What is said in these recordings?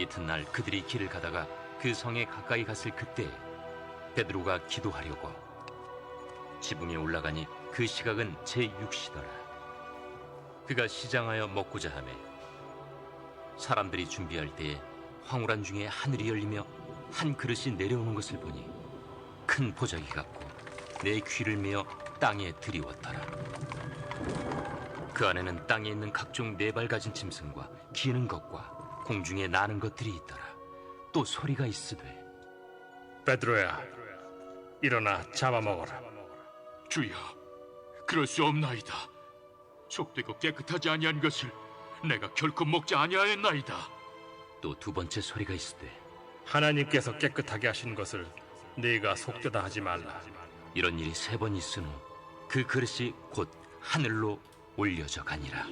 이튿날 그들이 길을 가다가 그 성에 가까이 갔을 그때 베드로가 기도하려고 지붕에 올라가니 그 시각은 제6시더라. 그가 시장하여 먹고자 하매 사람들이 준비할 때에 황홀한 중에 하늘이 열리며 한 그릇이 내려오는 것을 보니 큰 보자기 같고 내 귀를 메어 땅에 들이웠더라. 그 안에는 땅에 있는 각종 네 발 가진 짐승과 기는 것과 공중에 나는 것들이 있더라. 또 소리가 있으되 베드로야, 일어나 잡아먹어라. 주여, 그럴 수 없나이다. 속되고 깨끗하지 아니한 것을 내가 결코 먹지 아니하였나이다. 또 두 번째 소리가 있으되 하나님께서 깨끗하게 하신 것을 네가 속되다 하지 말라. 이런 일이 세 번 있은 후 그 그릇이 곧 하늘로 올려져 가니라.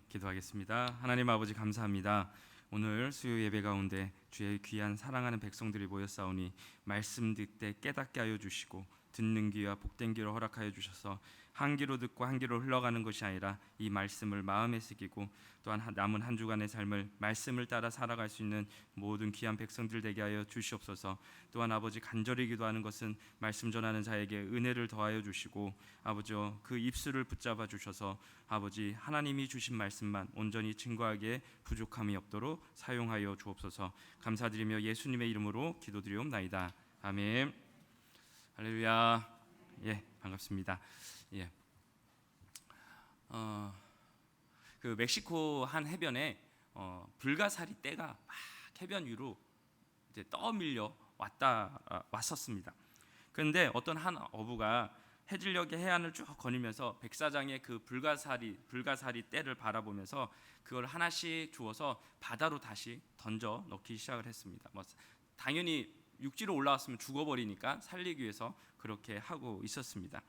기도하겠습니다. 하나님 아버지 감사합니다. 오늘 수요 예배 가운데 주의 귀한 사랑하는 백성들이 모였사오니 말씀 듣되 깨닫게 하여 주시고 듣는 귀와 복된 귀를 허락하여 주셔서 한 귀로 듣고 한 귀로 흘러가는 것이 아니라 이 말씀을 마음에 새기고 또한 남은 한 주간의 삶을 말씀을 따라 살아갈 수 있는 모든 귀한 백성들 되게 하여 주시옵소서. 또한 아버지 간절히 기도하는 것은 말씀 전하는 자에게 은혜를 더하여 주시고 아버지 그 입술을 붙잡아 주셔서 아버지 하나님이 주신 말씀만 온전히 증거하기에 부족함이 없도록 사용하여 주옵소서. 감사드리며 예수님의 이름으로 기도드리옵나이다. 아멘. 할렐루야. 반갑습니다. 그 멕시코 한 해변에 불가사리 떼가 막 해변 위로 이제 떠밀려 왔었습니다. 그런데 어떤 한 어부가 해질녘의 해안을 쭉 거니면서 백사장의 그 불가사리 떼를 바라보면서 그걸 하나씩 주워서 바다로 다시 던져 넣기 시작을 했습니다. 당연히 육지로 올라왔으면 죽어버리니까 살리기 위해서 그렇게 하고 있었습니다.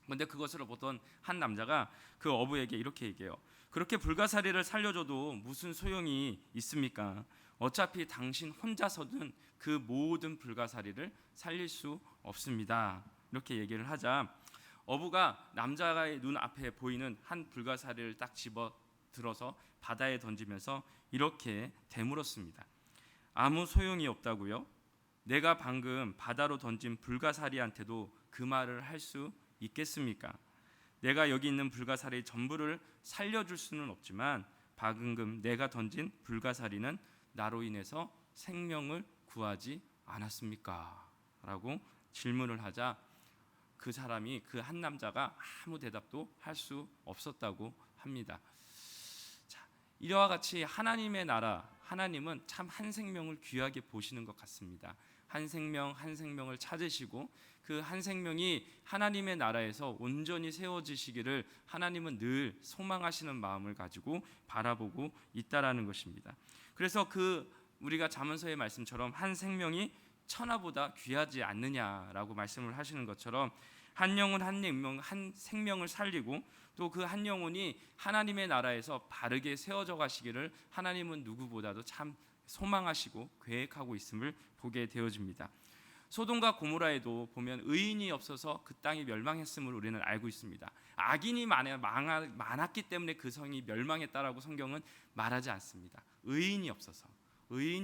그런데 그것을 보던 한 남자가 그 어부에게 이렇게 얘기해요. 그렇게 불가사리를 살려줘도 무슨 소용이 있습니까? 어차피 당신 혼자서는 그 모든 불가사리를 살릴 수 없습니다. 이렇게 얘기를 하자 어부가 남자의 눈앞에 보이는 한 불가사리를 딱 집어 들어서 바다에 던지면서 이렇게 되물었습니다. 아무 소용이 없다고요? 내가 방금 바다로 던진 불가사리한테도 그 말을 할 수 있겠습니까? 내가 여기 있는 불가사리 전부를 살려줄 수는 없지만 방금 내가 던진 불가사리는 나로 인해서 생명을 구하지 않았습니까? 라고 질문을 하자 그 사람이 그 한 남자가 아무 대답도 할 수 없었다고 합니다. 자, 이와 같이 하나님의 나라 하나님은 참 한 생명을 귀하게 보시는 것 같습니다. 한 생명을 찾으시고 그 한 생명이 하나님의 나라에서 온전히 세워지시기를 하나님은 늘 소망하시는 마음을 가지고 바라보고 있다라는 것입니다. 그래서 우리가 잠언서의 말씀처럼 한 생명이 천하보다 귀하지 않느냐라고 말씀을 하시는 것처럼 한 영혼 한 생명을 살리고 또 그 한 영혼이 하나님의 나라에서 바르게 세워져 가시기를 하나님은 누구보다도 참 소망하시고 계획하고 있음을 보게 되어집니다. 소돔과 고모라에도 보면 의인이 없어서 그 땅이 멸망했음을 우리는 알고 있습니다. 악인이 많았기 때문에 그 성이 멸망했다라고 성경은 말하지 않습니다. 의인이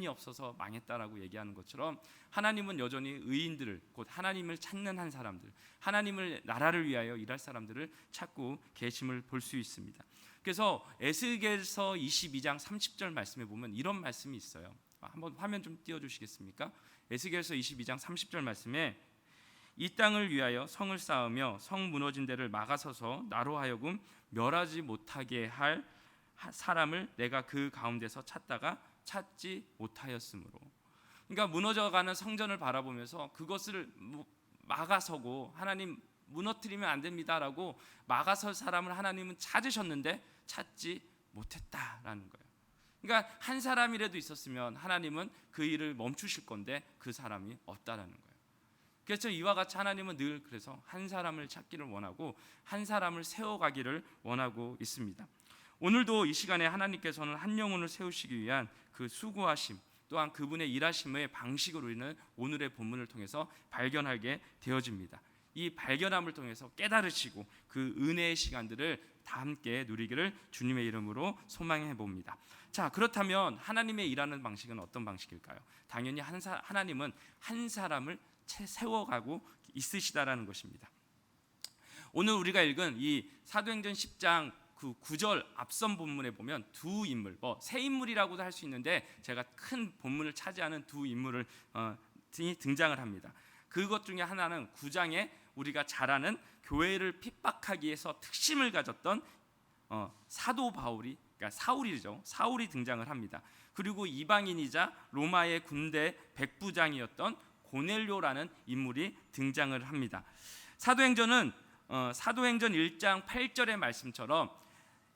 없어서 망했다라고 얘기하는 것처럼 하나님은 여전히 의인들을 곧 하나님을 찾는 한 사람들, 하나님을 나라를 위하여 일할 사람들을 찾고 계심을 볼 수 있습니다. 그래서 에스겔서 22장 30절 말씀에 보면 이런 말씀이 있어요. 한번 화면 좀 띄워주시겠습니까? 에스겔서 22장 30절 말씀에 이 땅을 위하여 성을 쌓으며 성 무너진 데를 막아서서 나로 하여금 멸하지 못하게 할 사람을 내가 그 가운데서 찾다가 찾지 못하였으므로. 그러니까 무너져가는 성전을 바라보면서 그것을 막아서고 하나님 무너뜨리면 안 됩니다라고 막아설 사람을 하나님은 찾으셨는데 찾지 못했다라는 거예요. 그러니까 한 사람이라도 있었으면 하나님은 그 일을 멈추실 건데 그 사람이 없다라는 거예요. 그래서 이와 같이 하나님은 늘 그래서 한 사람을 찾기를 원하고 한 사람을 세워가기를 원하고 있습니다. 오늘도 이 시간에 하나님께서는 한 영혼을 세우시기 위한 그 수고하심 또한 그분의 일하심의 방식을 우리는 오늘의 본문을 통해서 발견하게 되어집니다. 이 발견함을 통해서 깨달으시고 그 은혜의 시간들을 다 함께 누리기를 주님의 이름으로 소망해 봅니다. 자, 그렇다면 하나님의 일하는 방식은 어떤 방식일까요? 당연히 하나님은 한 사람을 세워가고 있으시다라는 것입니다. 오늘 우리가 읽은 이 사도행전 10장 그 9절 앞선 본문에 보면 두 인물, 세 인물이라고도 할 수 있는데 제가 큰 본문을 차지하는 두 인물을 등장을 합니다. 그것 중에 하나는 9장에 우리가 잘 아는 교회를 핍박하기 위해서 특심을 가졌던 사도 바울이, 그러니까 사울이 등장을 합니다. 그리고 이방인이자 로마의 군대 백부장이었던 고넬료라는 인물이 등장을 합니다. 사도행전 1장 8절의 말씀처럼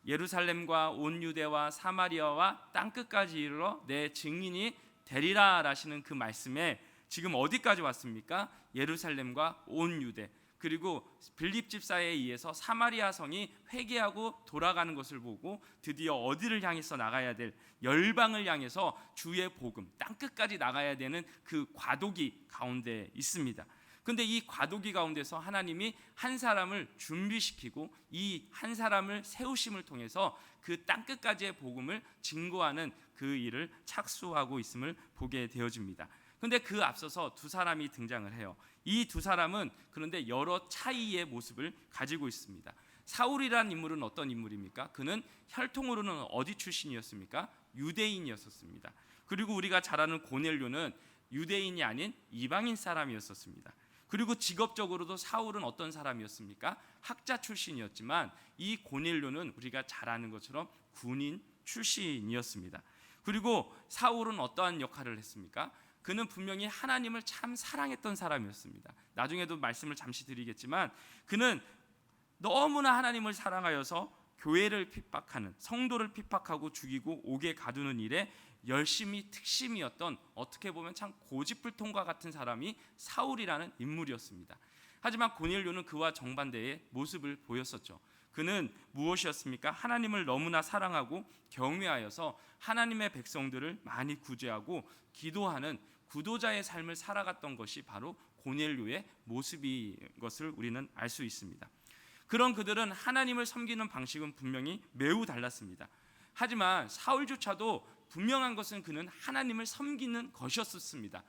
예루살렘과 온 유대와 사마리아와 땅끝까지 이르러 내 증인이 되리라 라시는 그 말씀에 지금 어디까지 왔습니까? 예루살렘과 온 유대, 그리고 빌립 집사에 의해서 사마리아 성이 회개하고 돌아가는 것을 보고 드디어 어디를 향해서 나가야 될, 열방을 향해서 주의 복음 땅끝까지 나가야 되는 그 과도기 가운데 있습니다. 근데 이 과도기 가운데서 하나님이 한 사람을 준비시키고 이 한 사람을 세우심을 통해서 그 땅끝까지의 복음을 증거하는 그 일을 착수하고 있음을 보게 되어집니다. 근데 그 앞서서 두 사람이 등장을 해요. 이 두 사람은 그런데 여러 차이의 모습을 가지고 있습니다. 사울이라는 인물은 어떤 인물입니까? 그는 혈통으로는 어디 출신이었습니까? 유대인이었습니다. 그리고 우리가 잘 아는 고넬료는 유대인이 아닌 이방인 사람이었습니다. 그리고 직업적으로도 사울은 어떤 사람이었습니까? 학자 출신이었지만 이 고넬료는 우리가 잘 아는 것처럼 군인 출신이었습니다. 그리고 사울은 어떠한 역할을 했습니까? 그는 분명히 하나님을 참 사랑했던 사람이었습니다. 나중에도 말씀을 잠시 드리겠지만 그는 너무나 하나님을 사랑하여서 교회를 핍박하는, 성도를 핍박하고 죽이고 옥에 가두는 일에 열심히 특심이었던, 어떻게 보면 참 고집불통과 같은 사람이 사울이라는 인물이었습니다. 하지만 고넬료는 그와 정반대의 모습을 보였었죠. 그는 무엇이었습니까? 하나님을 너무나 사랑하고 경외하여서 하나님의 백성들을 많이 구제하고 기도하는 구도자의 삶을 살아갔던 것이 바로 고넬료의 모습인 것을 우리는 알 수 있습니다. 그런 그들은 하나님을 섬기는 방식은 분명히 매우 달랐습니다. 하지만 사울조차도 분명한 것은 그는 하나님을 섬기는 것이었습니다.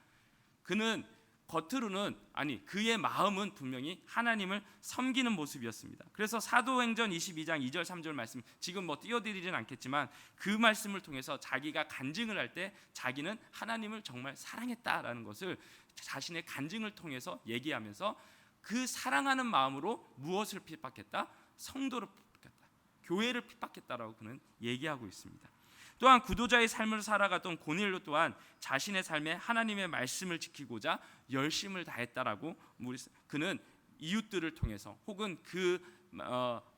그는 겉으로는, 그의 마음은 분명히 하나님을 섬기는 모습이었습니다. 그래서 사도행전 22장 2절 3절 말씀, 지금 띄워드리진 않겠지만 그 말씀을 통해서 자기가 간증을 할 때 자기는 하나님을 정말 사랑했다라는 것을 자신의 간증을 통해서 얘기하면서 그 사랑하는 마음으로 무엇을 핍박했다? 성도를 핍박했다, 교회를 핍박했다라고 그는 얘기하고 있습니다. 또한 구도자의 삶을 살아갔던 고넬료 또한 자신의 삶에 하나님의 말씀을 지키고자 열심을 다했다라고 그는 이웃들을 통해서 혹은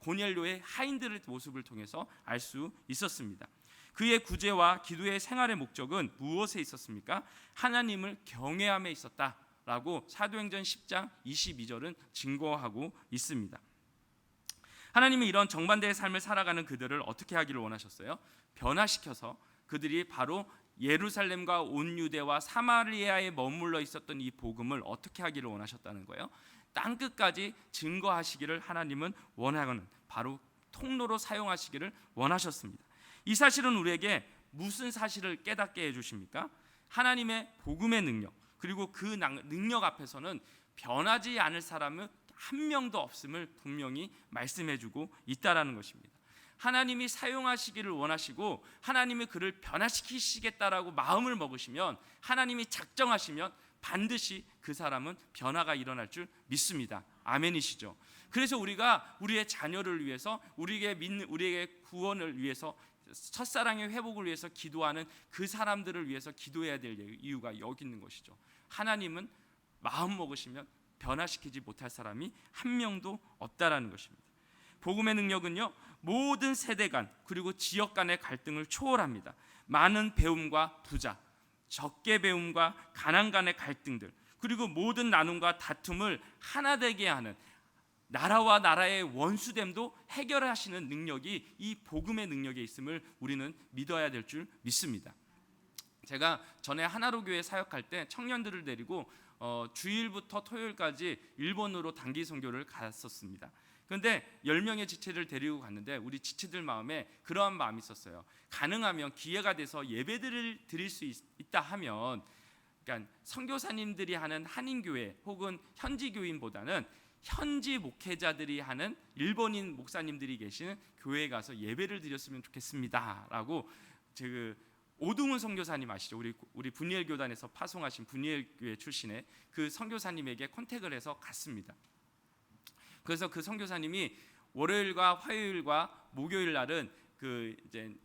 고넬료의 하인들의 모습을 통해서 알 수 있었습니다. 그의 구제와 기도의 생활의 목적은 무엇에 있었습니까? 하나님을 경외함에 있었다라고 사도행전 10장 22절은 증거하고 있습니다. 하나님이 이런 정반대의 삶을 살아가는 그들을 어떻게 하기를 원하셨어요? 변화시켜서 그들이 바로 예루살렘과 온 유대와 사마리아에 머물러 있었던 이 복음을 어떻게 하기를 원하셨다는 거예요? 땅끝까지 증거하시기를 하나님은 원하는, 바로 통로로 사용하시기를 원하셨습니다. 이 사실은 우리에게 무슨 사실을 깨닫게 해주십니까? 하나님의 복음의 능력, 그리고 그 능력 앞에서는 변하지 않을 사람은 한 명도 없음을 분명히 말씀해주고 있다라는 것입니다. 하나님이 사용하시기를 원하시고 하나님이 그를 변화시키시겠다라고 마음을 먹으시면, 하나님이 작정하시면 반드시 그 사람은 변화가 일어날 줄 믿습니다. 아멘이시죠? 그래서 우리가 우리의 자녀를 위해서, 우리에게 구원을 위해서, 첫사랑의 회복을 위해서 기도하는 그 사람들을 위해서 기도해야 될 이유가 여기 있는 것이죠. 하나님은 마음 먹으시면 변화시키지 못할 사람이 한 명도 없다라는 것입니다. 복음의 능력은요, 모든 세대 간 그리고 지역 간의 갈등을 초월합니다. 많은 배움과 부자, 적게 배움과 가난 간의 갈등들, 그리고 모든 나눔과 다툼을 하나 되게 하는, 나라와 나라의 원수됨도 해결하시는 능력이 이 복음의 능력에 있음을 우리는 믿어야 될 줄 믿습니다. 제가 전에 하나로 교회 사역할 때 청년들을 데리고 주일부터 토요일까지 일본으로 단기 선교를 갔었습니다. 그런데 10명의 지체를 데리고 갔는데 우리 지체들 마음에 그러한 마음이 있었어요. 가능하면 기회가 돼서 예배들을 드릴 수 있다 하면, 그러니까 선교사님들이 하는 한인교회 혹은 현지 교인보다는 현지 목회자들이 하는 일본인 목사님들이 계시는 교회에 가서 예배를 드렸으면 좋겠습니다라고 오동훈 선교사님 아시죠? 우리 분이엘 교단에서 파송하신 분이엘 교회 출신의 그 선교사님에게 컨택을 해서 갔습니다. 그래서 그 선교사님이 월요일과 화요일과 목요일 날은 그러니까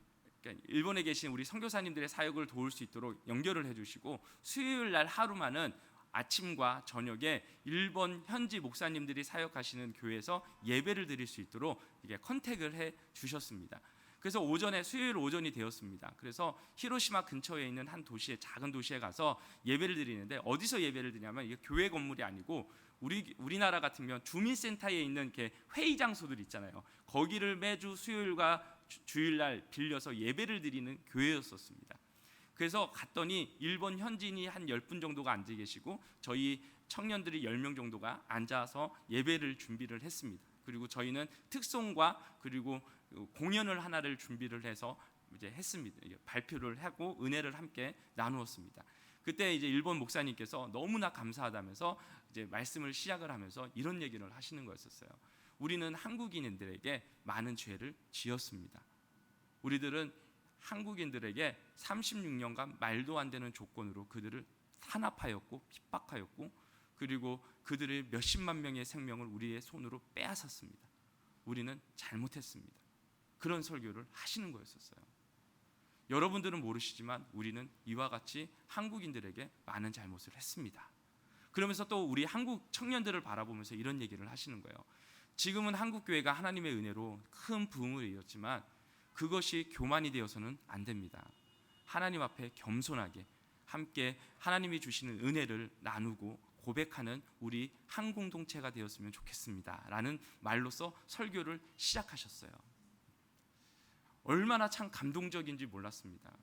일본에 계신 우리 선교사님들의 사역을 도울 수 있도록 연결을 해주시고, 수요일 날 하루만은 아침과 저녁에 일본 현지 목사님들이 사역하시는 교회에서 예배를 드릴 수 있도록 이게 컨택을 해 주셨습니다. 그래서 수요일 오전이 되었습니다. 그래서 히로시마 근처에 있는 한 도시에, 작은 도시에 가서 예배를 드리는데, 어디서 예배를 드리냐면 이게 교회 건물이 아니고 우리나라 같으면 주민센터에 있는 이렇게 회의 장소들 있잖아요. 거기를 매주 수요일과 주일날 빌려서 예배를 드리는 교회였었습니다. 그래서 갔더니 일본 현지인이 한 10분 정도가 앉아 계시고 저희 청년들이 10명 정도가 앉아서 예배를 준비를 했습니다. 그리고 저희는 특송과 그리고 공연을 하나를 준비를 해서 이제 했습니다. 발표를 하고 은혜를 함께 나누었습니다. 그때 이제 일본 목사님께서 너무나 감사하다면서 이제 말씀을 시작을 하면서 이런 얘기를 하시는 거였었어요. 우리는 한국인들에게 많은 죄를 지었습니다. 우리들은 한국인들에게 36년간 말도 안 되는 조건으로 그들을 탄압하였고 핍박하였고, 그리고 그들의 몇십만 명의 생명을 우리의 손으로 빼앗았습니다. 우리는 잘못했습니다. 그런 설교를 하시는 거였었어요. 여러분들은 모르시지만 우리는 이와 같이 한국인들에게 많은 잘못을 했습니다. 그러면서 또 우리 한국 청년들을 바라보면서 이런 얘기를 하시는 거예요. 지금은 한국교회가 하나님의 은혜로 큰 부흥을 이뤘지만 그것이 교만이 되어서는 안 됩니다. 하나님 앞에 겸손하게 함께 하나님이 주시는 은혜를 나누고 고백하는 우리 한 공동체가 되었으면 좋겠습니다 라는 말로써 설교를 시작하셨어요. 얼마나 참 감동적인지 몰랐습니다.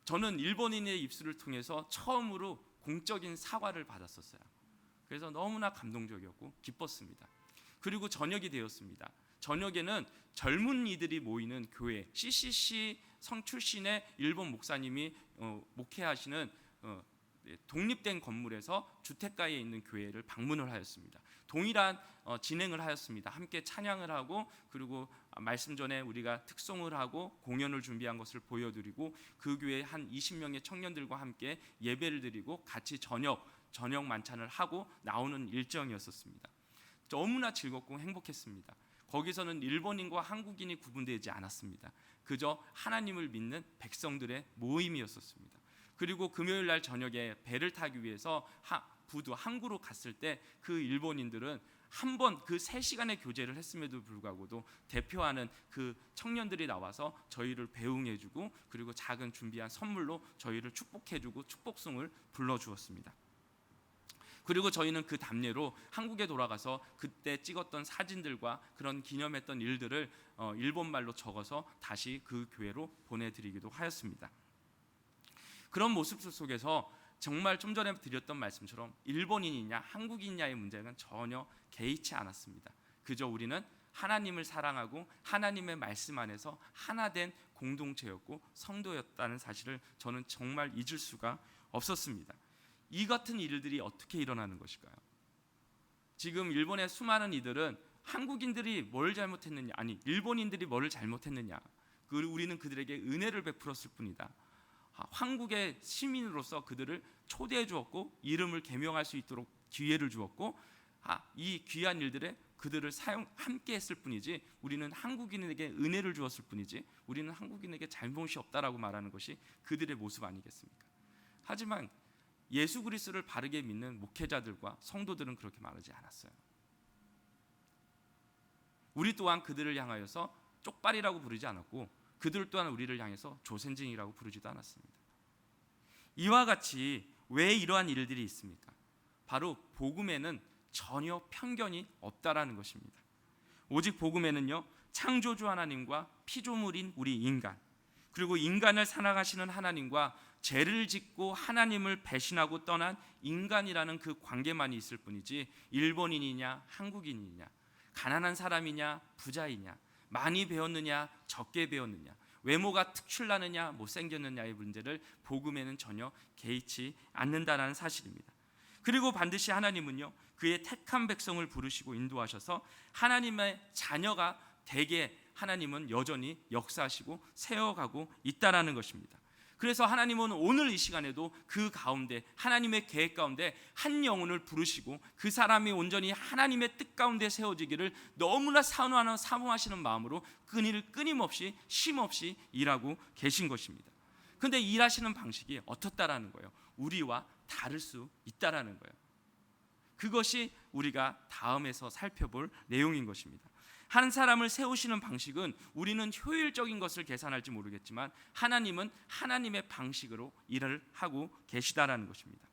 저는 일본인의 입술을 통해서 처음으로 공적인 사과를 받았었어요. 그래서 너무나 감동적이었고 기뻤습니다. 그리고 저녁이 되었습니다. 저녁에는 젊은이들이 모이는 교회, CCC 성 출신의 일본 목사님이 목회하시는 독립된 건물에서 주택가에 있는 교회를 방문을 하였습니다. 동일한 진행을 하였습니다. 함께 찬양을 하고, 그리고 말씀 전에 우리가 특송을 하고 공연을 준비한 것을 보여드리고, 그 교회 한 20명의 청년들과 함께 예배를 드리고 같이 저녁 만찬을 하고 나오는 일정이었었습니다. 너무나 즐겁고 행복했습니다. 거기서는 일본인과 한국인이 구분되지 않았습니다. 그저 하나님을 믿는 백성들의 모임이었었습니다. 그리고 금요일 날 저녁에 배를 타기 위해서 부두 항구로 갔을 때 그 일본인들은 한 번 그 3시간의 교제를 했음에도 불구하고도 대표하는 그 청년들이 나와서 저희를 배웅해주고, 그리고 작은 준비한 선물로 저희를 축복해주고 축복송을 불러주었습니다. 그리고 저희는 그 답례로 한국에 돌아가서 그때 찍었던 사진들과 그런 기념했던 일들을 일본말로 적어서 다시 그 교회로 보내드리기도 하였습니다. 그런 모습들 속에서 정말 좀 전에 드렸던 말씀처럼 일본인이냐 한국인이냐의 문제는 전혀 개의치 않았습니다. 그저 우리는 하나님을 사랑하고 하나님의 말씀 안에서 하나된 공동체였고 성도였다는 사실을 저는 정말 잊을 수가 없었습니다. 이 같은 일들이 어떻게 일어나는 것일까요? 지금 일본의 수많은 이들은 한국인들이 뭘 잘못했느냐, 아니 일본인들이 뭘 잘못했느냐, 우리는 그들에게 은혜를 베풀었을 뿐이다. 한국의 시민으로서 그들을 초대해 주었고 이름을 계명할 수 있도록 기회를 주었고 이 귀한 일들에 그들을 함께 했을 뿐이지, 우리는 한국인에게 은혜를 주었을 뿐이지 우리는 한국인에게 잘못이 없다라고 말하는 것이 그들의 모습 아니겠습니까? 하지만 예수 그리스도를 바르게 믿는 목회자들과 성도들은 그렇게 말하지 않았어요. 우리 또한 그들을 향하여서 쪽발이라고 부르지 않았고, 그들 또한 우리를 향해서 조센징이라고 부르지도 않았습니다. 이와 같이 왜 이러한 일들이 있습니까? 바로 복음에는 전혀 편견이 없다라는 것입니다. 오직 복음에는요, 창조주 하나님과 피조물인 우리 인간, 그리고 인간을 사랑하시는 하나님과 죄를 짓고 하나님을 배신하고 떠난 인간이라는 그 관계만이 있을 뿐이지 일본인이냐 한국인이냐 가난한 사람이냐 부자이냐 많이 배웠느냐 적게 배웠느냐 외모가 특출나느냐 못생겼느냐의 문제를 복음에는 전혀 개의치 않는다는 사실입니다. 그리고 반드시 하나님은요 그의 택한 백성을 부르시고 인도하셔서 하나님의 자녀가 되게 하나님은 여전히 역사하시고 세워가고 있다라는 것입니다. 그래서 하나님은 오늘 이 시간에도 그 가운데 하나님의 계획 가운데 한 영혼을 부르시고 그 사람이 온전히 하나님의 뜻 가운데 세워지기를 너무나 사모하시는 마음으로 끊임없이 쉼없이 일하고 계신 것입니다. 그런데 일하시는 방식이 어떻다라는 거예요. 우리와 다를 수 있다라는 거예요. 그것이 우리가 다음에서 살펴볼 내용인 것입니다. 한 사람을 세우시는 방식은 우리는 효율적인 것을 계산할지 모르겠지만 하나님은 하나님의 방식으로 일을 하고 계시다라는 것입니다.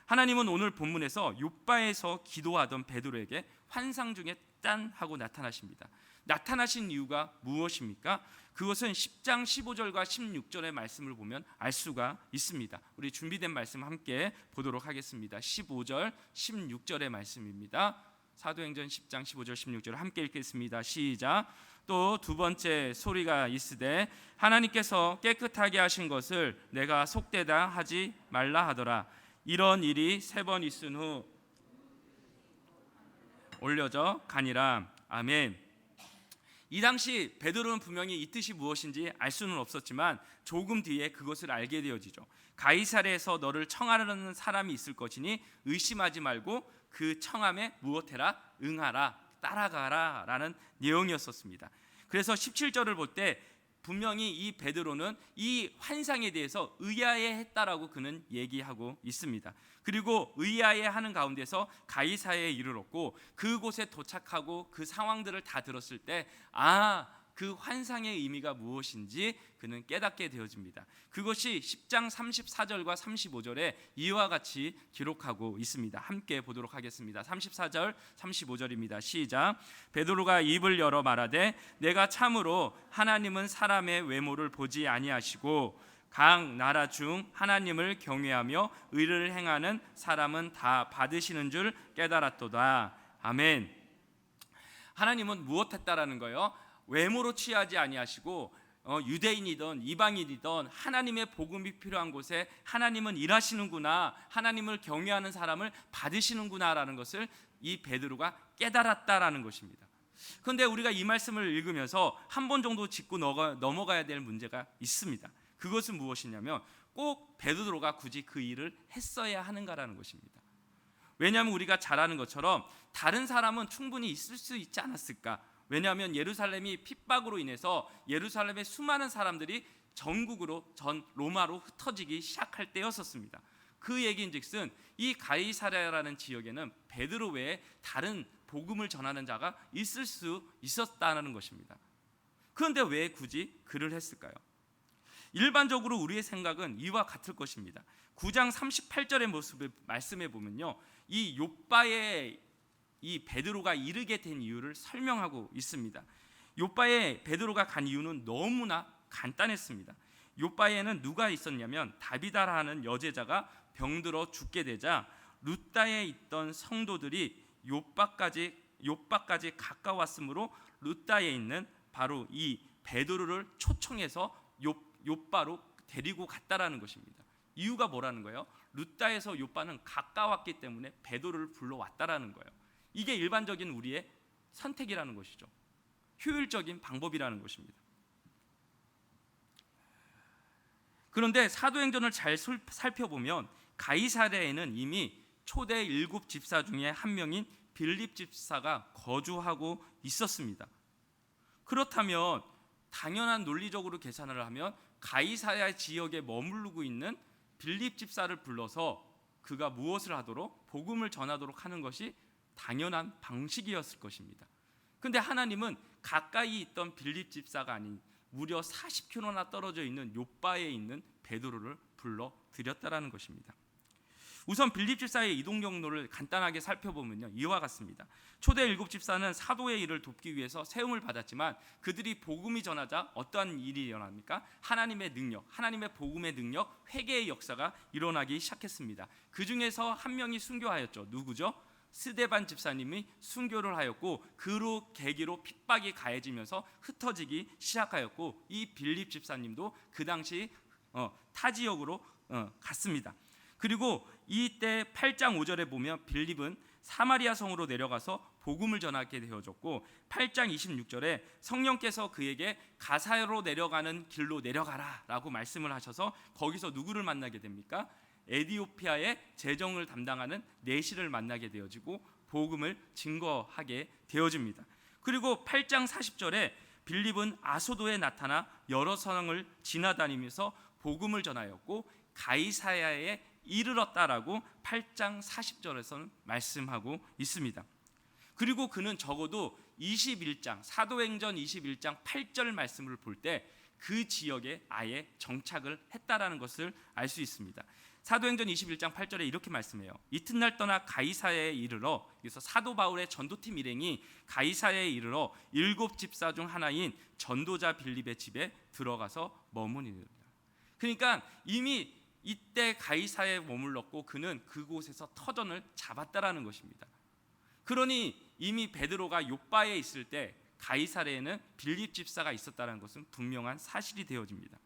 하나님은 오늘 본문에서 욥바에서 기도하던 베드로에게 환상 중에 짠 하고 나타나십니다. 나타나신 이유가 무엇입니까? 그것은 10장 15절과 16절의 말씀을 보면 알 수가 있습니다. 우리 준비된 말씀 함께 보도록 하겠습니다. 15절 16절의 말씀입니다. 사도행전 10장 15절 16절 함께 읽겠습니다. 시작. 또 두 번째 소리가 있으되 하나님께서 깨끗하게 하신 것을 내가 속되다 하지 말라 하더라. 이런 일이 3번 있은 후 올려져 가니라. 아멘. 이 당시 베드로는 분명히 이 뜻이 무엇인지 알 수는 없었지만 조금 뒤에 그것을 알게 되어지죠. 가이사랴에서 너를 청하려는 사람이 있을 것이니 의심하지 말고 그 청함에 무엇해라? 응하라, 따라가라 라는 내용이었었습니다. 그래서 17절을 볼 때 분명히 이 베드로는 이 환상에 대해서 의아해했다라고 그는 얘기하고 있습니다. 그리고 의아해하는 가운데서 가이사랴에 이르렀고 그곳에 도착하고 그 상황들을 다 들었을 때 그 환상의 의미가 무엇인지 그는 깨닫게 되어집니다. 그것이 10장 34절과 35절에 이와 같이 기록하고 있습니다. 함께 보도록 하겠습니다. 34절 35절입니다. 시작. 베드로가 입을 열어 말하되 내가 참으로 하나님은 사람의 외모를 보지 아니하시고 각 나라 중 하나님을 경외하며 의를 행하는 사람은 다 받으시는 줄 깨달았도다. 아멘. 하나님은 무엇했다라는 거예요? 외모로 취하지 아니하시고 유대인이든 이방인이든 하나님의 복음이 필요한 곳에 하나님은 일하시는구나, 하나님을 경외하는 사람을 받으시는구나라는 것을 이 베드로가 깨달았다라는 것입니다. 그런데 우리가 이 말씀을 읽으면서 한 번 정도 짚고 넘어가야 될 문제가 있습니다. 그것은 무엇이냐면 꼭 베드로가 굳이 그 일을 했어야 하는가라는 것입니다. 왜냐하면 우리가 잘 아는 것처럼 다른 사람은 충분히 있을 수 있지 않았을까? 왜냐하면 예루살렘이 핍박으로 인해서 예루살렘의 수많은 사람들이 전국으로 전 로마로 흩어지기 시작할 때였었습니다. 그 얘기인즉슨 이 가이사랴라는 지역에는 베드로 외에 다른 복음을 전하는 자가 있을 수 있었다는 것입니다. 그런데 왜 굳이 글을 했을까요? 일반적으로 우리의 생각은 이와 같을 것입니다. 9장 38절의 모습을 말씀해 보면요, 이 욥바에 이 베드로가 이르게 된 이유를 설명하고 있습니다. 욥바에 베드로가 간 이유는 너무나 간단했습니다. 욥바에는 누가 있었냐면 다비다라 하는 여제자가 병들어 죽게 되자 루다에 있던 성도들이 욥바까지 가까웠으므로 루다에 있는 바로 이 베드로를 초청해서 욥바로 데리고 갔다라는 것입니다. 이유가 뭐라는 거예요? 루다에서 욥바는 가까웠기 때문에 베드로를 불러왔다라는 거예요. 이게 일반적인 우리의 선택이라는 것이죠. 효율적인 방법이라는 것입니다. 그런데 사도행전을 잘 살펴보면 가이사랴에는 이미 초대 7 집사 중에 한 명인 빌립 집사가 거주하고 있었습니다. 그렇다면 당연한 논리적으로 계산을 하면 가이사랴 지역에 머무르고 있는 빌립 집사를 불러서 그가 무엇을 하도록 복음을 전하도록 하는 것이 당연한 방식이었을 것입니다. 그런데 하나님은 가까이 있던 빌립 집사가 아닌 무려 40km나 떨어져 있는 욥바에 있는 베드로를 불러 드렸다라는 것입니다. 우선 빌립 집사의 이동 경로를 간단하게 살펴보면요, 이와 같습니다. 초대 7 집사는 사도의 일을 돕기 위해서 세움을 받았지만 그들이 복음이 전하자 어떠한 일이 일어납니까? 하나님의 능력, 하나님의 복음의 능력, 회개의 역사가 일어나기 시작했습니다. 그 중에서 한 명이 순교하였죠. 누구죠? 스데반 집사님이 순교를 하였고, 그로 계기로 핍박이 가해지면서 흩어지기 시작하였고, 이 빌립 집사님도 그 당시 타 지역으로 갔습니다. 그리고 이때 8장 5절에 보면 빌립은 사마리아 성으로 내려가서 복음을 전하게 되어졌고, 8장 26절에 성령께서 그에게 가사로 내려가는 길로 내려가라 라고 말씀을 하셔서 거기서 누구를 만나게 됩니까? 에디오피아의 재정을 담당하는 내시를 만나게 되어지고 복음을 증거하게 되어집니다. 그리고 8장 40절에 빌립은 아소도에 나타나 여러 성을 지나다니면서 복음을 전하였고 가이사야에 이르렀다라고 8장 40절에서는 말씀하고 있습니다. 그리고 그는 적어도 21장 사도행전 21장 8절 말씀을 볼 때 그 지역에 아예 정착을 했다라는 것을 알 수 있습니다. 사도행전 21장 8절에 이렇게 말씀해요. 이튿날 떠나 가이사야에 이르러, 그래서 사도 바울의 전도팀 일행이 가이사야에 이르러 7 집사 중 하나인 전도자 빌립의 집에 들어가서 머무니라. 그러니까 이미 이때 가이사야에 머물렀고 그는 그곳에서 터전을 잡았다라는 것입니다. 그러니 이미 베드로가 욥바에 있을 때 가이사랴에는 빌립 집사가 있었다는 것은 분명한 사실이 되어집니다.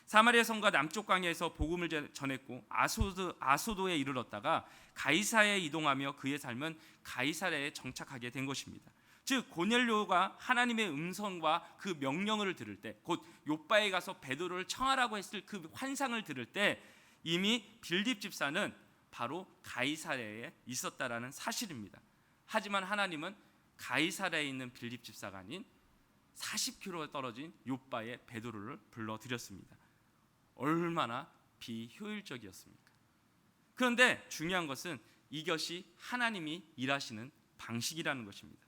사마리아 성과 남쪽 광야에서 복음을 전했고 아소도에 이르렀다가 가이사랴에 이동하며 그의 삶은 가이사랴에 정착하게 된 것입니다. 즉 고넬료가 하나님의 음성과 그 명령을 들을 때, 곧 욥바에 가서 베드로를 청하라고 했을 그 환상을 들을 때 이미 빌립 집사는 바로 가이사랴에 있었다라는 사실입니다. 하지만 하나님은 가이사랴에 있는 빌립 집사가 아닌 40km 떨어진 욥바에 베드로를 불러들였습니다. 얼마나 비효율적이었습니까? 그런데 중요한 것은 이것이 하나님이 일하시는 방식이라는 것입니다.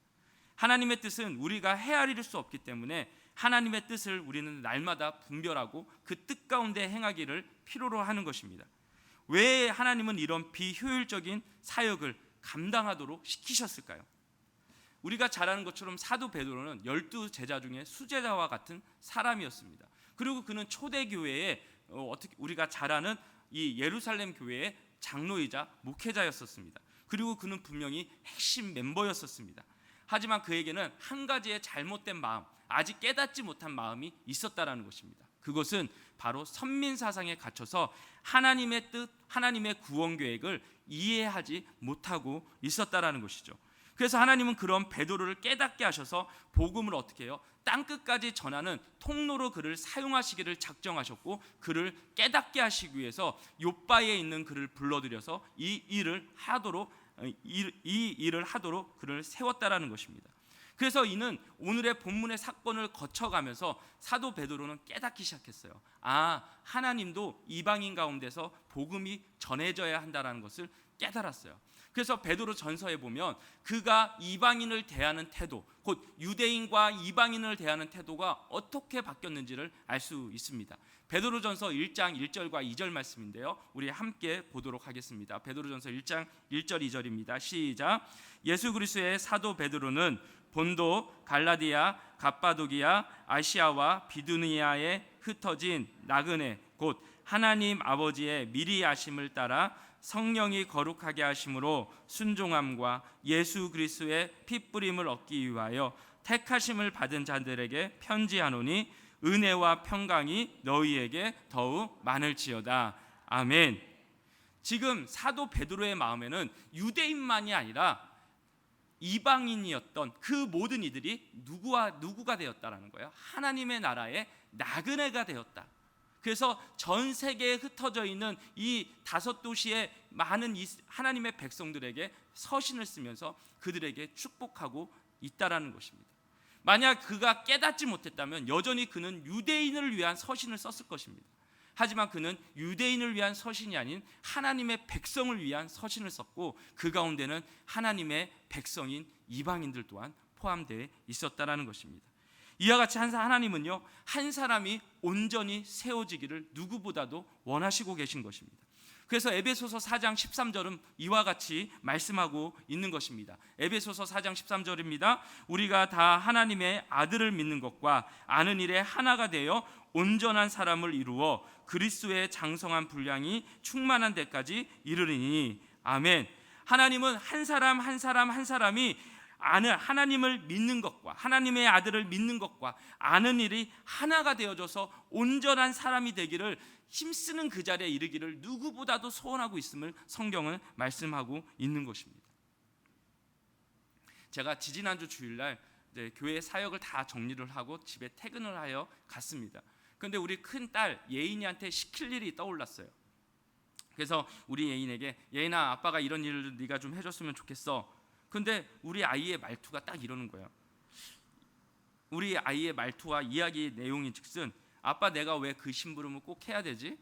하나님의 뜻은 우리가 헤아릴 수 없기 때문에 하나님의 뜻을 우리는 날마다 분별하고 그 뜻 가운데 행하기를 필요로 하는 것입니다. 왜 하나님은 이런 비효율적인 사역을 감당하도록 시키셨을까요? 우리가 잘 아는 것처럼 사도 베드로는 12 제자 중에 수제자와 같은 사람이었습니다. 그리고 그는 초대교회에 어떻게 우리가 잘 아는 이 예루살렘 교회의 장로이자 목회자였었습니다. 그리고 그는 분명히 핵심 멤버였었습니다. 하지만 그에게는 한 가지의 잘못된 마음, 아직 깨닫지 못한 마음이 있었다라는 것입니다. 그것은 바로 선민 사상에 갇혀서 하나님의 뜻, 하나님의 구원 계획을 이해하지 못하고 있었다라는 것이죠. 그래서 하나님은 그런 베드로를 깨닫게 하셔서 복음을 어떻게 해요? 땅끝까지 전하는 통로로 그를 사용하시기를 작정하셨고 그를 깨닫게 하시기 위해서 욥바에 있는 그를 불러들여서 이 일을 하도록 그를 세웠다라는 것입니다. 그래서 이는 오늘의 본문의 사건을 거쳐가면서 사도 베드로는 깨닫기 시작했어요. 하나님도 이방인 가운데서 복음이 전해져야 한다는 것을 깨달았어요. 그래서 베드로 전서에 보면 그가 이방인을 대하는 태도, 곧 유대인과 이방인을 대하는 태도가 어떻게 바뀌었는지를 알 수 있습니다. 베드로전서 1장 1절과 2절 말씀인데요, 우리 함께 보도록 하겠습니다. 베드로전서 1장 1절 2절입니다. 시작. 예수 그리스도의 사도 베드로는 본도, 갈라디아, 갑바도기아, 아시아와 비두니아에 흩어진 나그네, 곧 하나님 아버지의 미리 아심을 따라 성령이 거룩하게 하심으로 순종함과 예수 그리스도의 핏부림을 얻기 위하여 택하심을 받은 자들에게 편지하노니 은혜와 평강이 너희에게 더욱 많을지어다. 아멘. 지금 사도 베드로의 마음에는 유대인만이 아니라 이방인이었던 그 모든 이들이 누구가 되었다라는 거예요? 하나님의 나라의 나그네가 되었다. 그래서 전 세계에 흩어져 있는 이 5도시의 많은 하나님의 백성들에게 서신을 쓰면서 그들에게 축복하고 있다라는 것입니다. 만약 그가 깨닫지 못했다면 여전히 그는 유대인을 위한 서신을 썼을 것입니다. 하지만 그는 유대인을 위한 서신이 아닌 하나님의 백성을 위한 서신을 썼고 그 가운데는 하나님의 백성인 이방인들 또한 포함되어 있었다라는 것입니다. 이와 같이 하나님은요, 한 사람이 온전히 세워지기를 누구보다도 원하시고 계신 것입니다. 그래서 에베소서 4장 13절은 이와 같이 말씀하고 있는 것입니다. 에베소서 4장 13절입니다. 우리가 다 하나님의 아들을 믿는 것과 아는 일에 하나가 되어 온전한 사람을 이루어 그리스도의 장성한 분량이 충만한 데까지 이르리니. 아멘. 하나님은 한 사람 한 사람 한 사람이 아는 하나님을 믿는 것과 하나님의 아들을 믿는 것과 아는 일이 하나가 되어져서 온전한 사람이 되기를 힘쓰는 그 자리에 이르기를 누구보다도 소원하고 있음을 성경은 말씀하고 있는 것입니다. 제가 지지난주 주일날 교회 사역을 다 정리를 하고 집에 퇴근을 하여 갔습니다. 그런데 우리 큰딸 예인이한테 시킬 일이 떠올랐어요. 그래서 우리 예인에게, 예인아, 아빠가 이런 일을 네가 좀 해줬으면 좋겠어. 근데 우리 아이의 말투가 딱 이러는 거예요. 우리 아이의 말투와 이야기 내용인 즉슨, 아빠 내가 왜 그 심부름을 꼭 해야 되지?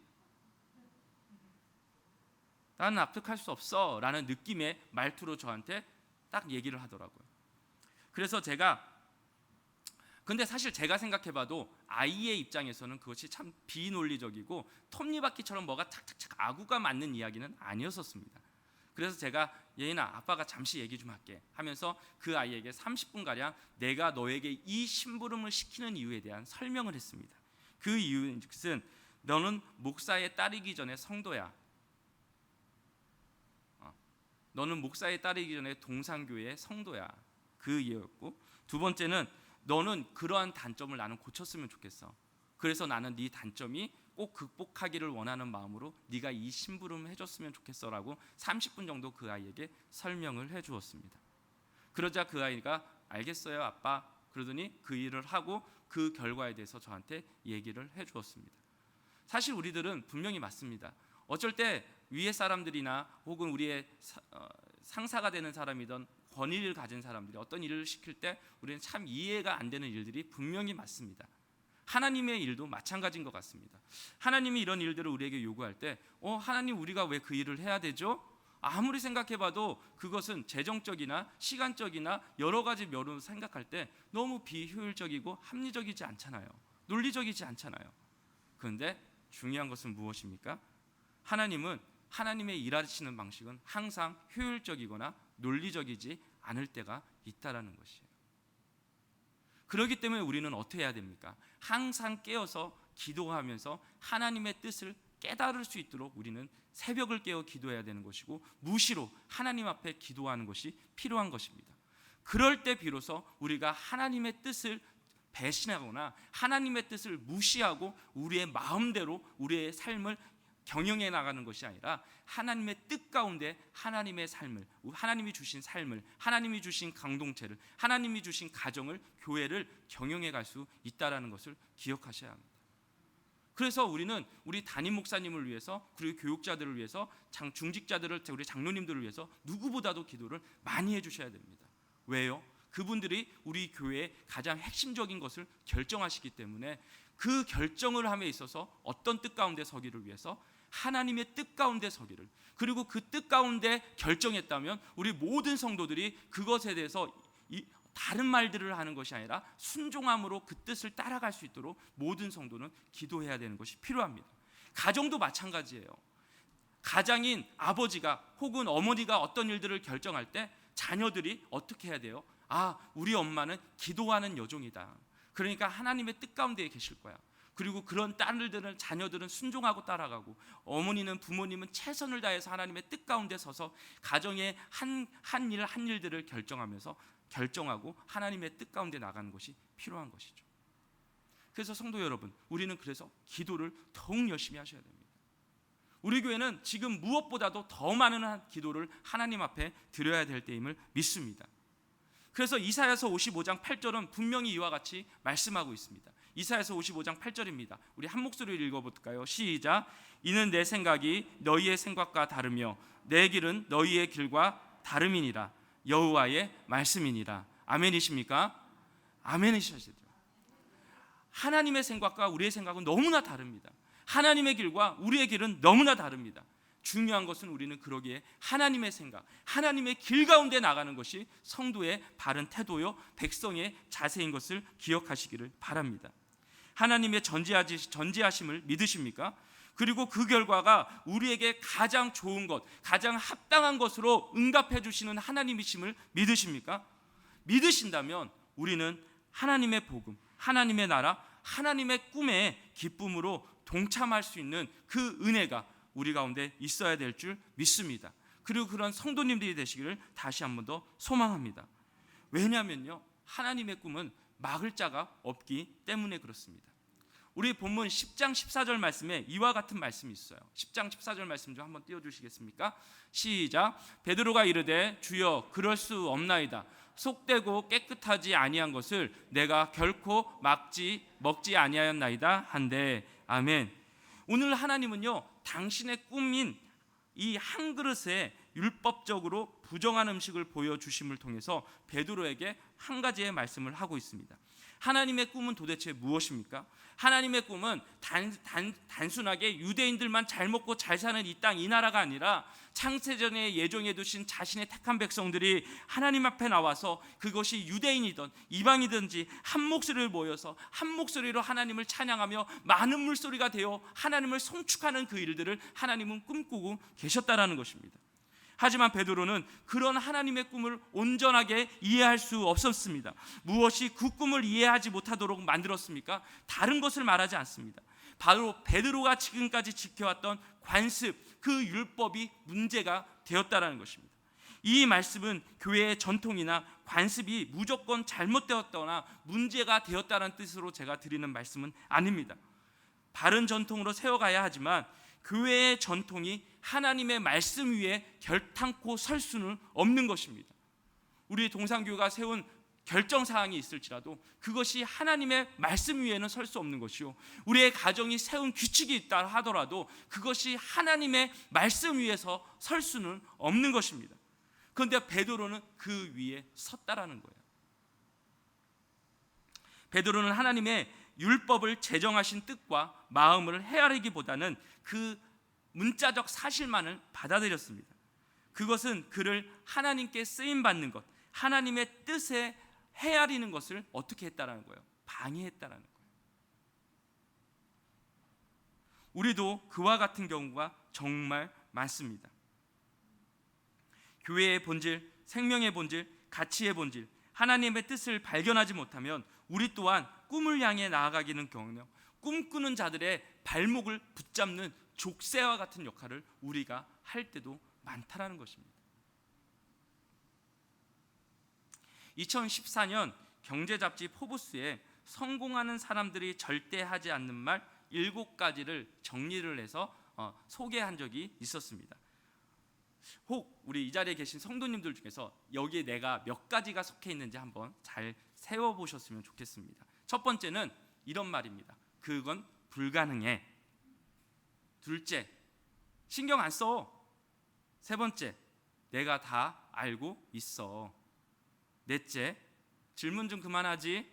나는 납득할 수 없어 라는 느낌의 말투로 저한테 딱 얘기를 하더라고요. 그래서 근데 사실 제가 생각해봐도 아이의 입장에서는 그것이 참 비논리적이고 톱니바퀴처럼 뭐가 착착착 아구가 맞는 이야기는 아니었었습니다. 그래서 제가 예인아, 아빠가 잠시 얘기 좀 할게 하면서 그 아이에게 30분가량 내가 너에게 이 심부름을 시키는 이유에 대한 설명을 했습니다. 그 이유는 즉슨 너는 목사에 따르기 전에 성도야. 너는 목사에 따르기 전에 동산교회의 성도야. 그 이유였고, 두 번째는 너는 그러한 단점을 나는 고쳤으면 좋겠어. 그래서 나는 네 단점이 꼭 극복하기를 원하는 마음으로 네가 이 심부름을 해줬으면 좋겠어라고 30분 정도 그 아이에게 설명을 해주었습니다. 그러자 그 아이가 알겠어요 아빠 그러더니 그 일을 하고 그 결과에 대해서 저한테 얘기를 해주었습니다. 사실 우리들은 분명히 맞습니다. 어쩔 때 위의 사람들이나 혹은 우리의 상사가 되는 사람이든 권위를 가진 사람들이 어떤 일을 시킬 때 우리는 참 이해가 안 되는 일들이 분명히 많습니다. 하나님의 일도 마찬가지인 것 같습니다. 하나님이 이런 일들을 우리에게 요구할 때 하나님 우리가 왜 그 일을 해야 되죠? 아무리 생각해봐도 그것은 재정적이나 시간적이나 여러 가지 면으로 생각할 때 너무 비효율적이고 합리적이지 않잖아요. 논리적이지 않잖아요. 그런데 중요한 것은 무엇입니까? 하나님은 하나님의 일하시는 방식은 항상 효율적이거나 논리적이지 않을 때가 있다라는 것이에요. 그렇기 때문에 우리는 어떻게 해야 됩니까? 항상 깨어서 기도하면서 하나님의 뜻을 깨달을 수 있도록 우리는 새벽을 깨어 기도해야 되는 것이고 무시로 하나님 앞에 기도하는 것이 필요한 것입니다. 그럴 때 비로소 우리가 하나님의 뜻을 배신하거나 하나님의 뜻을 무시하고 우리의 마음대로 우리의 삶을 경영해 나가는 것이 아니라 하나님의 뜻 가운데 하나님의 삶을, 하나님이 주신 삶을, 하나님이 주신 공동체를, 하나님이 주신 가정을, 교회를 경영해 갈 수 있다라는 것을 기억하셔야 합니다. 그래서 우리는 우리 담임 목사님을 위해서 그리고 교육자들을 위해서 중직자들을 우리 장로님들을 위해서 누구보다도 기도를 많이 해주셔야 됩니다. 왜요? 그분들이 우리 교회의 가장 핵심적인 것을 결정하시기 때문에 그 결정을 함에 있어서 어떤 뜻 가운데 서기를 위해서 하나님의 뜻 가운데 서기를, 그리고 그 뜻 가운데 결정했다면 우리 모든 성도들이 그것에 대해서 다른 말들을 하는 것이 아니라 순종함으로 그 뜻을 따라갈 수 있도록 모든 성도는 기도해야 되는 것이 필요합니다. 가정도 마찬가지예요. 가장인 아버지가 혹은 어머니가 어떤 일들을 결정할 때 자녀들이 어떻게 해야 돼요? 우리 엄마는 기도하는 여종이다. 그러니까 하나님의 뜻 가운데 계실 거야. 그리고 그런 딸들은, 자녀들은 순종하고 따라가고, 어머니는, 부모님은 최선을 다해서 하나님의 뜻 가운데 서서 가정의 한 일들을 결정하고 하나님의 뜻 가운데 나가는 것이 필요한 것이죠. 그래서 성도 여러분, 우리는 그래서 기도를 더욱 열심히 하셔야 됩니다. 우리 교회는 지금 무엇보다도 더 많은 기도를 하나님 앞에 드려야 될 때임을 믿습니다. 그래서 이사야서 55장 8절은 분명히 이와 같이 말씀하고 있습니다. 이사야서 55장 8절입니다. 우리 한 목소리로 읽어볼까요? 시작. 이는 내 생각이 너희의 생각과 다르며 내 길은 너희의 길과 다름이니라. 여호와의 말씀이니라. 아멘이십니까? 아멘이시죠. 하나님의 생각과 우리의 생각은 너무나 다릅니다. 하나님의 길과 우리의 길은 너무나 다릅니다. 중요한 것은 우리는 그러기에 하나님의 생각, 하나님의 길 가운데 나가는 것이 성도의 바른 태도요, 백성의 자세인 것을 기억하시기를 바랍니다. 하나님의 전지하심을 믿으십니까? 그리고 그 결과가 우리에게 가장 좋은 것, 가장 합당한 것으로 응답해 주시는 하나님이심을 믿으십니까? 믿으신다면 우리는 하나님의 복음, 하나님의 나라, 하나님의 꿈에 기쁨으로 동참할 수 있는 그 은혜가 우리 가운데 있어야 될 줄 믿습니다. 그리고 그런 성도님들이 되시기를 다시 한 번 더 소망합니다. 왜냐하면요, 하나님의 꿈은 막을 자가 없기 때문에 그렇습니다. 우리 본문 10장 14절 말씀에 이와 같은 말씀이 있어요. 10장 14절 말씀 좀 한번 띄워주시겠습니까? 시작. 베드로가 이르되 주여 그럴 수 없나이다. 속되고 깨끗하지 아니한 것을 내가 결코 먹지 아니하였나이다 한데. 아멘. 오늘 하나님은요, 당신의 꿈인 이 한 그릇에 율법적으로 부정한 음식을 보여주심을 통해서 베드로에게 한 가지의 말씀을 하고 있습니다. 하나님의 꿈은 도대체 무엇입니까? 하나님의 꿈은 단순하게 유대인들만 잘 먹고 잘 사는 이 땅, 이 나라가 아니라 창세전에 예정해 두신 자신의 택한 백성들이 하나님 앞에 나와서 그것이 유대인이든 이방이든지 한 목소리를 모여서 한 목소리로 하나님을 찬양하며 많은 물소리가 되어 하나님을 송축하는 그 일들을 하나님은 꿈꾸고 계셨다라는 것입니다. 하지만 베드로는 그런 하나님의 꿈을 온전하게 이해할 수 없었습니다. 무엇이 그 꿈을 이해하지 못하도록 만들었습니까? 다른 것을 말하지 않습니다. 바로 베드로가 지금까지 지켜왔던 관습, 그 율법이 문제가 되었다라는 것입니다. 이 말씀은 교회의 전통이나 관습이 무조건 잘못되었거나 문제가 되었다는 뜻으로 제가 드리는 말씀은 아닙니다. 바른 전통으로 세워가야 하지만 교회의 전통이 하나님의 말씀 위에 결탄코 설 수는 없는 것입니다. 우리 동산교회가 세운 결정사항이 있을지라도 그것이 하나님의 말씀 위에는 설 수 없는 것이요, 우리의 가정이 세운 규칙이 있다 하더라도 그것이 하나님의 말씀 위에서 설 수는 없는 것입니다. 그런데 베드로는 그 위에 섰다라는 거예요. 베드로는 하나님의 율법을 제정하신 뜻과 마음을 헤아리기보다는 그 문자적 사실만을 받아들였습니다. 그것은 그를 하나님께 쓰임받는 것, 하나님의 뜻에 헤아리는 것을 어떻게 했다라는 거예요? 방해했다라는 거예요. 우리도 그와 같은 경우가 정말 많습니다. 교회의 본질, 생명의 본질, 가치의 본질, 하나님의 뜻을 발견하지 못하면 우리 또한 꿈을 향해 나아가기는 경우요, 꿈꾸는 자들의 발목을 붙잡는 족쇄와 같은 역할을 우리가 할 때도 많다라는 것입니다. 2014년 경제 잡지 포브스에 성공하는 사람들이 절대 하지 않는 말 7가지를 정리를 해서 소개한 적이 있었습니다. 혹 우리 이 자리에 계신 성도님들 중에서 여기에 내가 몇 가지가 속해 있는지 한번 잘 세워보셨으면 좋겠습니다. 첫 번째는 이런 말입니다. 그건 불가능해. 둘째, 신경 안 써. 세 번째, 내가 다 알고 있어. 넷째, 질문 좀 그만하지.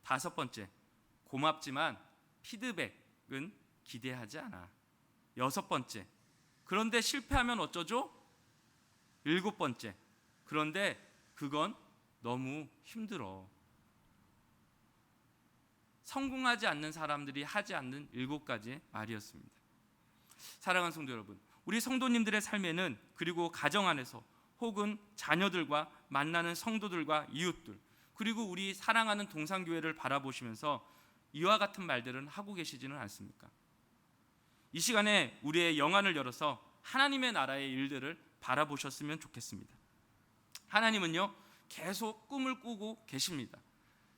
다섯 번째, 고맙지만 피드백은 기대하지 않아. 여섯 번째, 그런데 실패하면 어쩌죠? 일곱 번째, 그런데 그건 너무 힘들어. 성공하지 않는 사람들이 하지 않는 7가지의 말이었습니다. 사랑하는 성도 여러분, 우리 성도님들의 삶에는, 그리고 가정 안에서 혹은 자녀들과 만나는 성도들과 이웃들, 그리고 우리 사랑하는 동산교회를 바라보시면서 이와 같은 말들은 하고 계시지는 않습니까? 이 시간에 우리의 영안을 열어서 하나님의 나라의 일들을 바라보셨으면 좋겠습니다. 하나님은요, 계속 꿈을 꾸고 계십니다.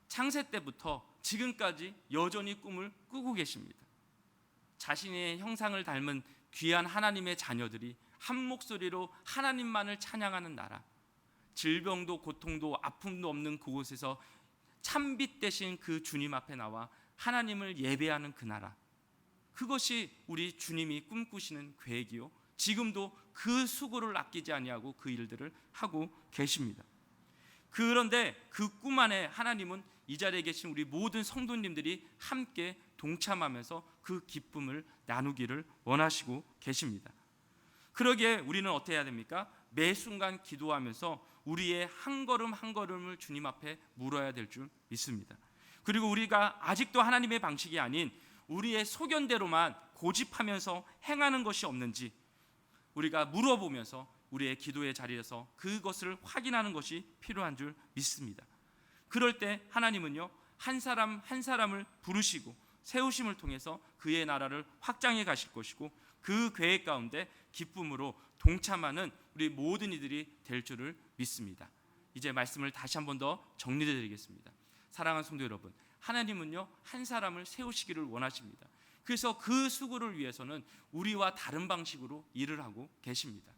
창세 때부터 지금까지 여전히 꿈을 꾸고 계십니다. 자신의 형상을 닮은 귀한 하나님의 자녀들이 한 목소리로 하나님만을 찬양하는 나라, 질병도 고통도 아픔도 없는 그곳에서 참빛 대신 그 주님 앞에 나와 하나님을 예배하는 그 나라, 그것이 우리 주님이 꿈꾸시는 계획이요, 지금도 그 수고를 아끼지 아니하고 그 일들을 하고 계십니다. 그런데 그 꿈 안에 하나님은 이 자리에 계신 우리 모든 성도님들이 함께 동참하면서 그 기쁨을 나누기를 원하시고 계십니다. 그러기에 우리는 어떻게 해야 됩니까? 매 순간 기도하면서 우리의 한 걸음 한 걸음을 주님 앞에 물어야 될 줄 믿습니다. 그리고 우리가 아직도 하나님의 방식이 아닌 우리의 소견대로만 고집하면서 행하는 것이 없는지 우리가 물어보면서 우리의 기도의 자리에서 그것을 확인하는 것이 필요한 줄 믿습니다. 그럴 때 하나님은요, 한 사람 한 사람을 부르시고 세우심을 통해서 그의 나라를 확장해 가실 것이고 그 계획 가운데 기쁨으로 동참하는 우리 모든 이들이 될 줄을 믿습니다. 이제 말씀을 다시 한 번 더 정리해 드리겠습니다. 사랑하는 성도 여러분, 하나님은요, 한 사람을 세우시기를 원하십니다. 그래서 그 수고를 위해서는 우리와 다른 방식으로 일을 하고 계십니다.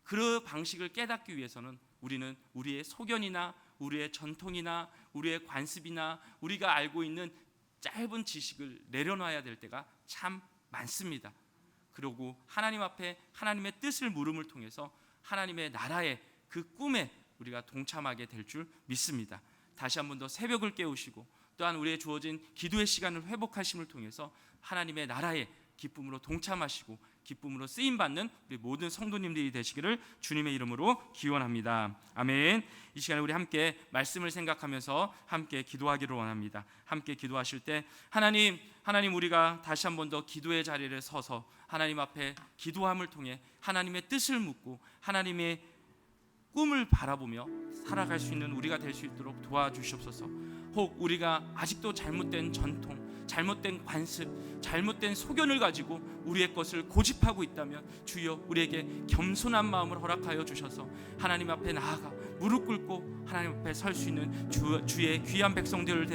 그 방식을 깨닫기 위해서는 우리는 우리의 소견이나 우리의 전통이나 우리의 관습이나 우리가 알고 있는 짧은 지식을 내려놔야 될 때가 참 많습니다. 그리고 하나님 앞에 하나님의 뜻을 물음을 통해서 하나님의 나라의 그 꿈에 우리가 동참하게 될 줄 믿습니다. 다시 한 번 더 새벽을 깨우시고 또한 우리의 주어진 기도의 시간을 회복하심을 통해서 하나님의 나라의 기쁨으로 동참하시고 기쁨으로 쓰임받는 우리 모든 성도님들이 되시기를 주님의 이름으로 기원합니다. 아멘. 이 시간에 우리 함께 말씀을 생각하면서 함께 기도하기를 원합니다. 함께 기도하실 때 하나님 우리가 다시 한 번 더 기도의 자리를 서서 하나님 앞에 기도함을 통해 하나님의 뜻을 묻고 하나님의 꿈을 바라보며 살아갈 수 있는 우리가 될 수 있도록 도와주시옵소서. 혹 우리가 아직도 잘못된 전통, 잘못된 관습, 잘못된 소견을 가지고 우리의 것을 고집하고 있다면 주여 우리에게 겸손한 마음을 허락하여 주셔서 하나님 앞에 나아가 무릎 꿇고 하나님 앞에 설 수 있는 주의 귀한 백성들을 되어